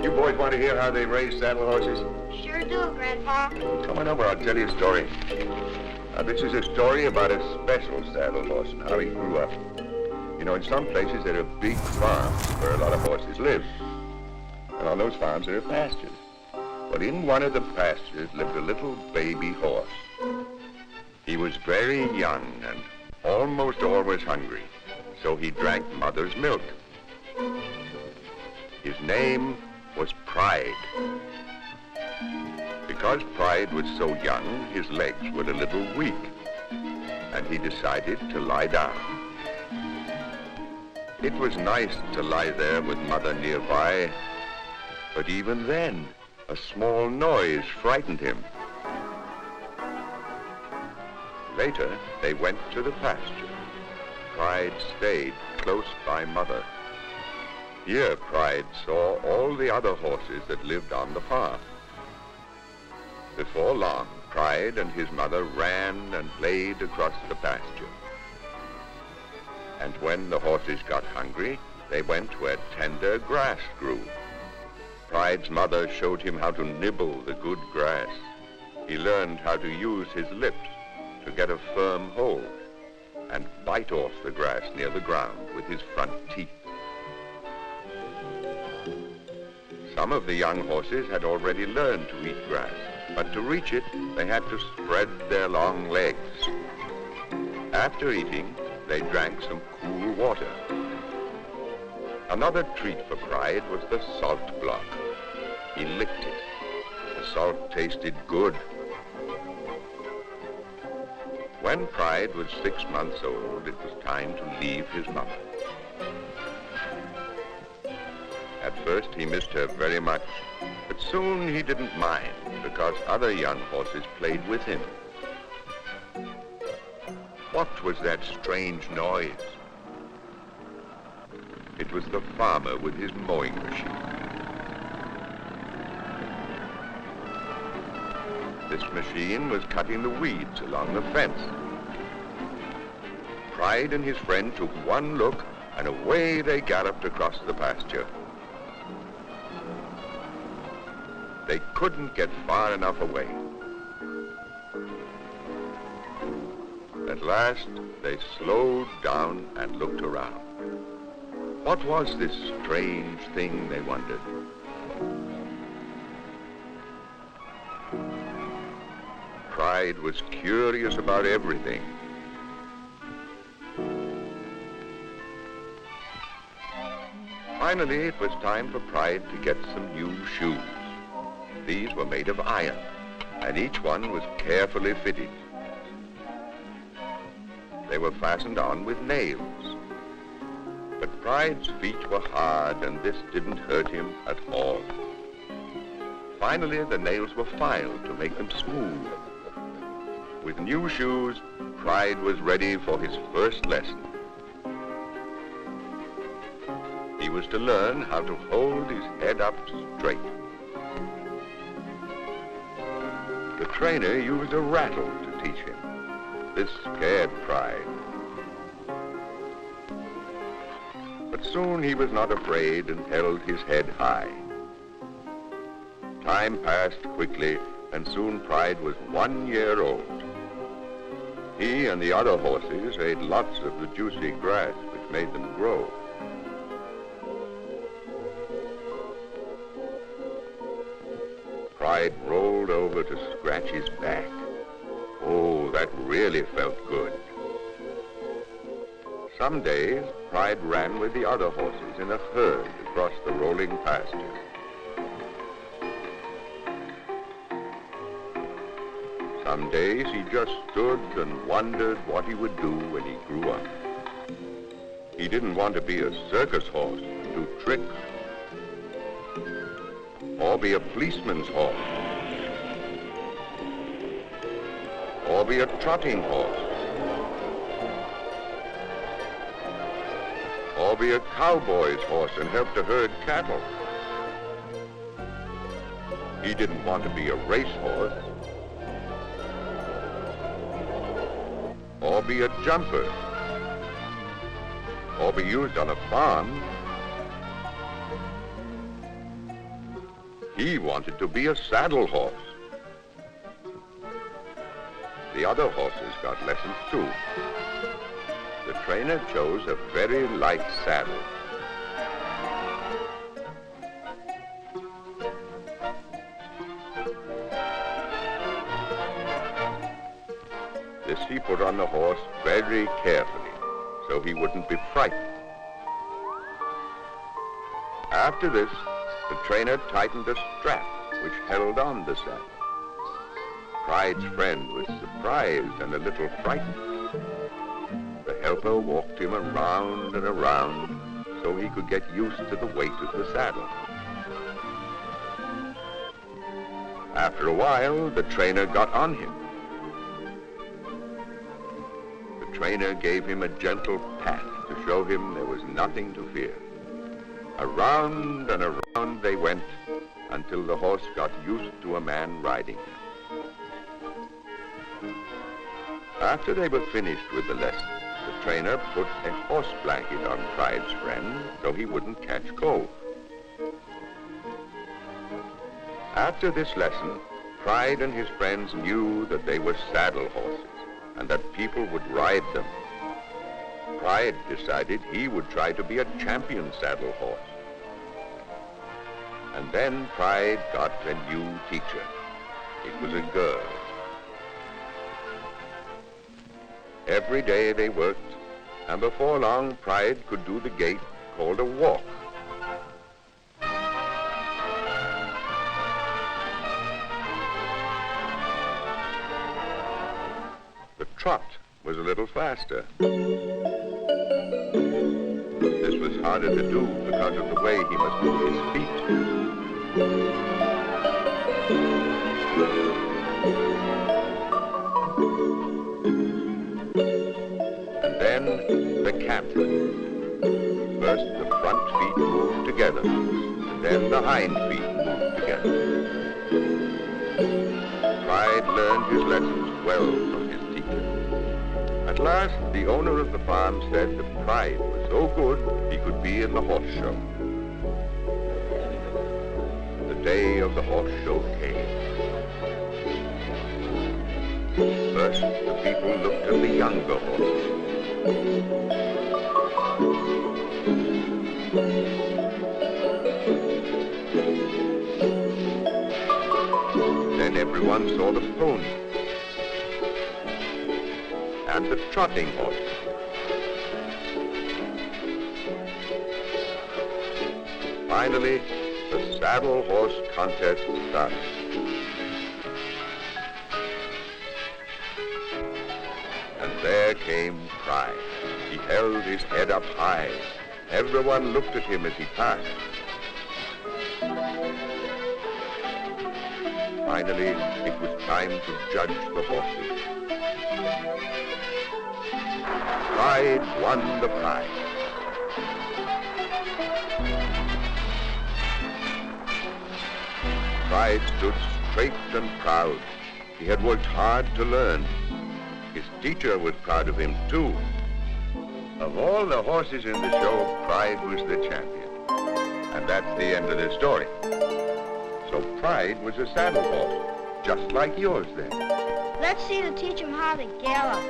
You boys want to hear how they raise saddle horses? Sure do, Grandpa. Come on over, I'll tell you a story. Now, this is a story about a special saddle horse and how he grew up. You know, in some places there are big farms where a lot of horses live. And on those farms there are pastures. But in one of the pastures lived a little baby horse. He was very young and almost always hungry, so he drank mother's milk. His name was Pride. Because Pride was so young, his legs were a little weak, and he decided to lie down. It was nice to lie there with Mother nearby, but even then, a small noise frightened him. Later, they went to the pasture. Pride stayed close by Mother. Here, Pride saw all the other horses that lived on the farm. Before long, Pride and his mother ran and played across the pasture. And when the horses got hungry, they went where tender grass grew. Pride's mother showed him how to nibble the good grass. He learned how to use his lips to get a firm hold and bite off the grass near the ground with his front teeth. Some of the young horses had already learned to eat grass, but to reach it, they had to spread their long legs. After eating, they drank some cool water. Another treat for Pride was the salt block. He licked it. The salt tasted good. When Pride was 6 months old, it was time to leave his mother. At first, he missed her very much, but soon he didn't mind because other young horses played with him. What was that strange noise? It was the farmer with his mowing machine. This machine was cutting the weeds along the fence. Pride and his friend took one look, and away they galloped across the pasture. They couldn't get far enough away. At last, they slowed down and looked around. What was this strange thing, they wondered? Pride was curious about everything. Finally, it was time for Pride to get some new shoes. These were made of iron, and each one was carefully fitted. They were fastened on with nails. But Pride's feet were hard, and this didn't hurt him at all. Finally, the nails were filed to make them smooth. With new shoes, Pride was ready for his first lesson. He was to learn how to hold his head up straight. The trainer used a rattle to teach him. This scared Pride. But soon he was not afraid and held his head high. Time passed quickly, and soon Pride was 1 year old. He and the other horses ate lots of the juicy grass which made them grow. Pride rolled over to scratch his back. Oh, that really felt good. Some days, Pride ran with the other horses in a herd across the rolling pasture. Some days he just stood and wondered what he would do when he grew up. He didn't want to be a circus horse and do tricks, or be a policeman's horse, or be a trotting horse, or be a cowboy's horse and help to herd cattle. He didn't want to be a racehorse, or be a jumper, or be used on a farm, He wanted to be a saddle horse. The other horses got lessons too. The trainer chose a very light saddle. This he put on the horse very carefully, so he wouldn't be frightened. After this, the trainer tightened a strap which held on the saddle. Pride's friend was surprised and a little frightened. The helper walked him around and around so he could get used to the weight of the saddle. After a while, the trainer got on him. The trainer gave him a gentle pat to show him there was nothing to fear. Around and around they went until the horse got used to a man riding him. After they were finished with the lesson, the trainer put a horse blanket on Pride's friend so he wouldn't catch cold. After this lesson, Pride and his friends knew that they were saddle horses and that people would ride them. Pride decided he would try to be a champion saddle horse. And then Pride got a new teacher. It was a girl. Every day they worked, and before long Pride could do the gait called a walk. The trot was a little faster. This was harder to do because of the way he must move his feet. And then the canter. First the front feet moved together, and then the hind feet moved together. Pride learned his lessons well from his teacher. At last, the owner of the farm said that Pride was so good he could be in the horse show. The day of the horse show came. First, the people looked at the younger horses. Then everyone saw the pony and the trotting horses. Finally, the saddle horse contest started. And there came Pride. He held his head up high. Everyone looked at him as he passed. Finally, it was time to judge the horses. Pride won the prize. Pride stood straight and proud. He had worked hard to learn. His teacher was proud of him, too. Of all the horses in the show, Pride was the champion. And that's the end of the story. So Pride was a saddle horse, just like yours then. Let's see to teach him how to gallop.